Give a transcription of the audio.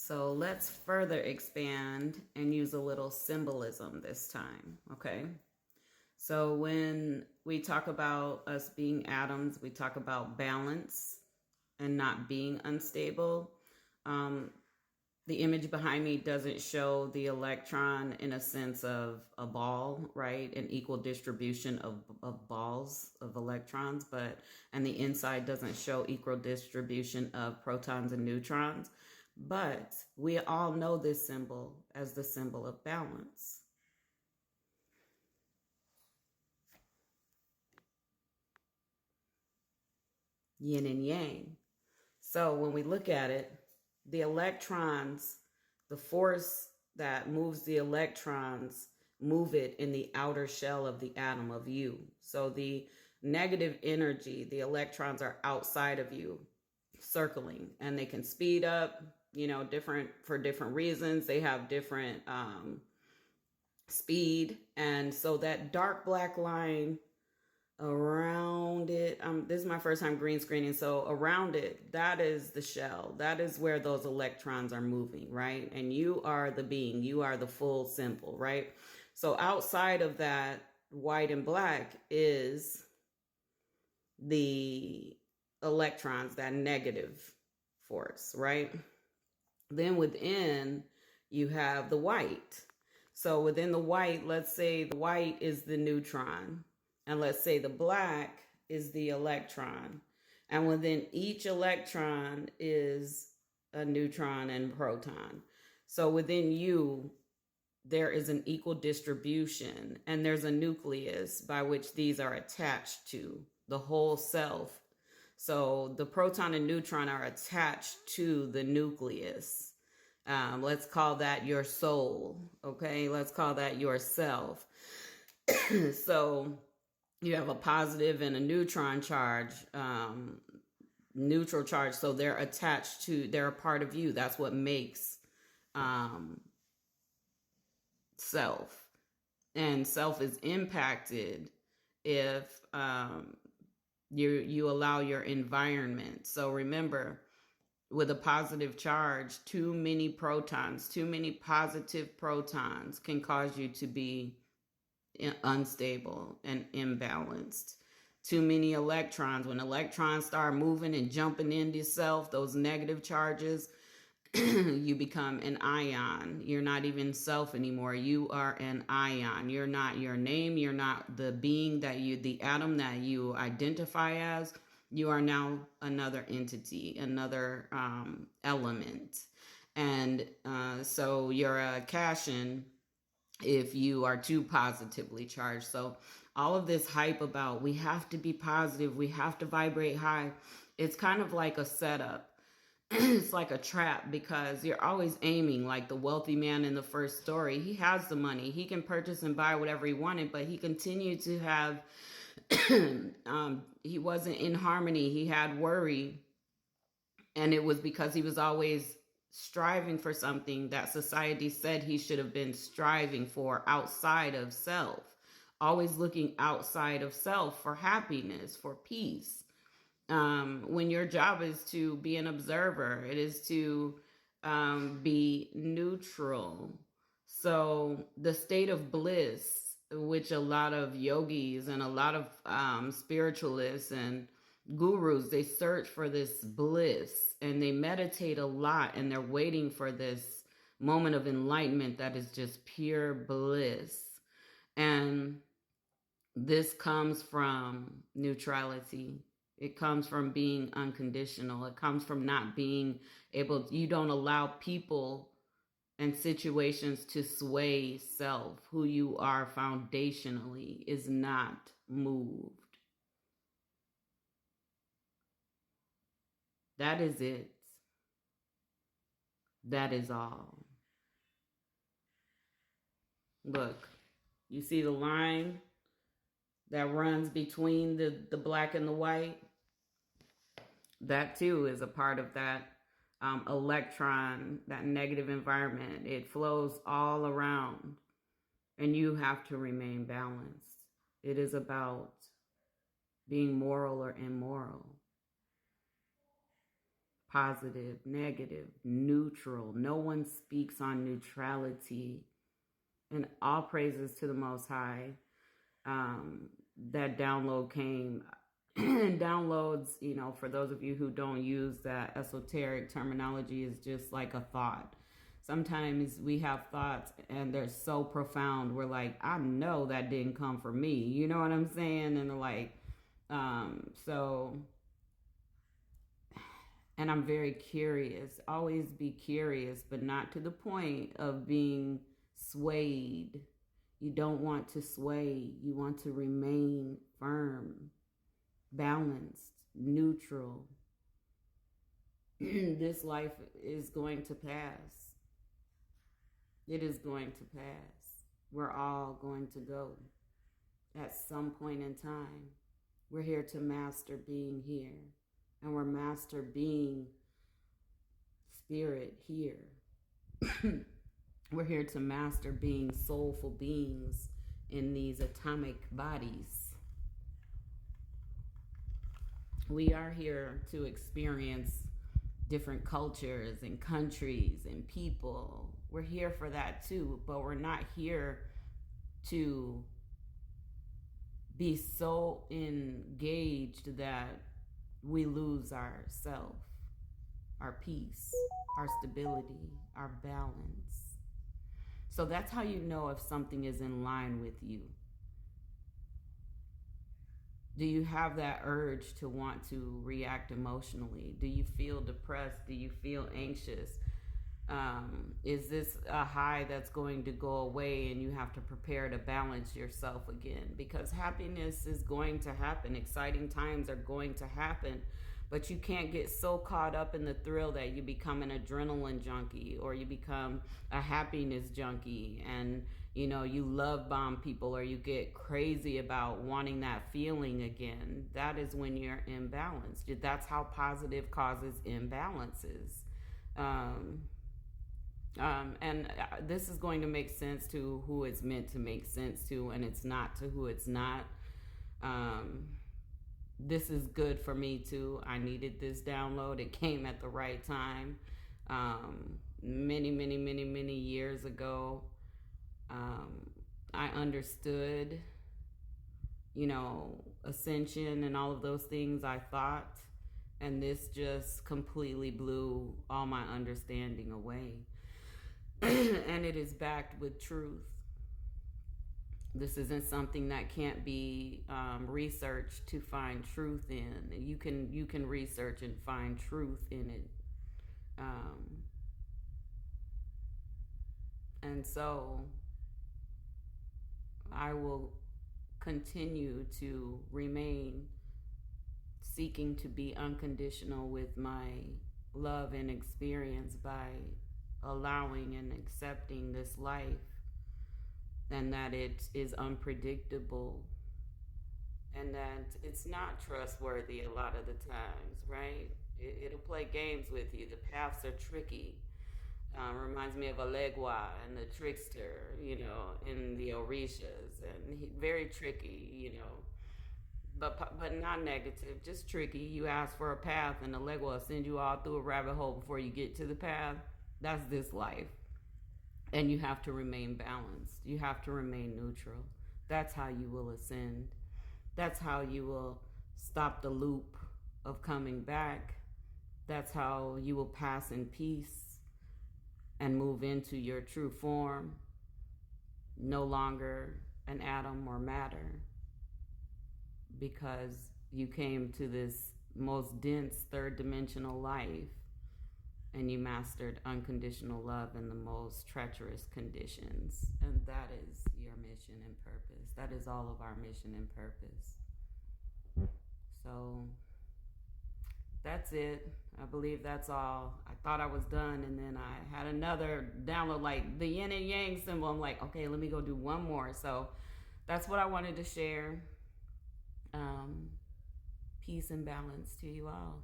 So let's further expand and use a little symbolism this time, okay? So when we talk about us being atoms, we talk about balance and not being unstable. The image behind me doesn't show the electron in a sense of a ball, right? An equal distribution of balls of electrons, and the inside doesn't show equal distribution of protons and neutrons. But we all know this symbol as the symbol of balance. Yin and yang. So when we look at it, the electrons, the force that moves the electrons, move it in the outer shell of the atom of you. So the negative energy, the electrons are outside of you, circling, and they can speed up, for different reasons. They have different speed. And so that dark black line around it, this is my first time green screening, so around it, that is the shell. That is where those electrons are moving, right? And you are the being, you are the full symbol, right? So outside of that white and black is the electrons, that negative force, right? Then within you have the white. So within the white, let's say the white is the neutron, and let's say the black is the electron. And within each electron is a neutron and proton. So within you, there is an equal distribution, and there's a nucleus by which these are attached to the whole self. So the proton and neutron are attached to the nucleus. Let's call that your soul. Okay, let's call that yourself. So you have a positive and a neutron charge, neutral charge. So they're attached to, they're a part of you. That's what makes self. And self is impacted if you allow your environment. So remember, with a positive charge, too many positive protons can cause you to be unstable and imbalanced. Too many electrons, when electrons start moving and jumping into self, those negative charges, you become an ion. You're not even self anymore. You are an ion. You're not your name. You're not the being the atom that you identify as. You are now another entity, another element. And so you're a cation if you are too positively charged. So all of this hype about we have to be positive, we have to vibrate high, it's kind of like a setup. It's like a trap, because you're always aiming, like the wealthy man in the first story. He has the money. He can purchase and buy whatever he wanted, but he continued to have, he wasn't in harmony. He had worry. And it was because he was always striving for something that society said he should have been striving for outside of self. Always looking outside of self for happiness, for peace. When your job is to be an observer, it is to be neutral. So the state of bliss, which a lot of yogis and a lot of spiritualists and gurus, they search for this bliss and they meditate a lot, and they're waiting for this moment of enlightenment that is just pure bliss. And this comes from neutrality. It comes from being unconditional. It comes from not being able, you don't allow people and situations to sway self. Who you are foundationally is not moved. That is it. That is all. Look, you see the line that runs between the black and the white? That too is a part of that electron, that negative environment. It flows all around, and you have to remain balanced. It is about being moral or immoral. positive, negative, neutral. No one speaks on neutrality. And all praises to the Most High. That download came. And downloads, for those of you who don't use that esoteric terminology, is just like a thought. Sometimes we have thoughts and they're so profound. We're like, I know that didn't come from me. You know what I'm saying? And they're like, and I'm very curious. Always be curious, but not to the point of being swayed. You don't want to sway. You want to remain firm, balanced, neutral. This life is going to pass. It is going to pass. We're all going to go at some point in time. We're here to master being here. And we're master being spirit here. We're here to master being soulful beings in these atomic bodies. We are here to experience different cultures and countries and people. We're here for that too, but we're not here to be so engaged that we lose our self, our peace, our stability, our balance. So that's how you know if something is in line with you. Do you have that urge to want to react emotionally? Do you feel depressed? Do you feel anxious? Is this a high that's going to go away and you have to prepare to balance yourself again? Because happiness is going to happen. Exciting times are going to happen. But you can't get so caught up in the thrill that you become an adrenaline junkie or you become a happiness junkie and you love bomb people or you get crazy about wanting that feeling again. That is when you're imbalanced. That's how positive causes imbalances. And this is going to make sense to who it's meant to make sense to, and it's not to who it's not. This is good for me too. I needed this download. It came at the right time. Many years ago, I understood, ascension and all of those things I thought, and this just completely blew all my understanding away. And it is backed with truth. This isn't something that can't be researched to find truth in. You can research and find truth in it. And so I will continue to remain seeking to be unconditional with my love and experience by allowing and accepting this life, and that it is unpredictable and that it's not trustworthy a lot of the times, right? It'll play games with you. The paths are tricky. Reminds me of Elegua and the trickster, in the Orishas, and very tricky, but not negative, just tricky. You ask for a path and Elegua will send you all through a rabbit hole before you get to the path. That's this life. And you have to remain balanced. You have to remain neutral. That's how you will ascend. That's how you will stop the loop of coming back. That's how you will pass in peace and move into your true form, no longer an atom or matter, because you came to this most dense third dimensional life and you mastered unconditional love in the most treacherous conditions. And that is your mission and purpose. That is all of our mission and purpose. So that's it. I believe that's all. I thought I was done, and then I had another download, like the yin and yang symbol. I'm like, okay, let me go do one more. So that's what I wanted to share. Peace and balance to you all.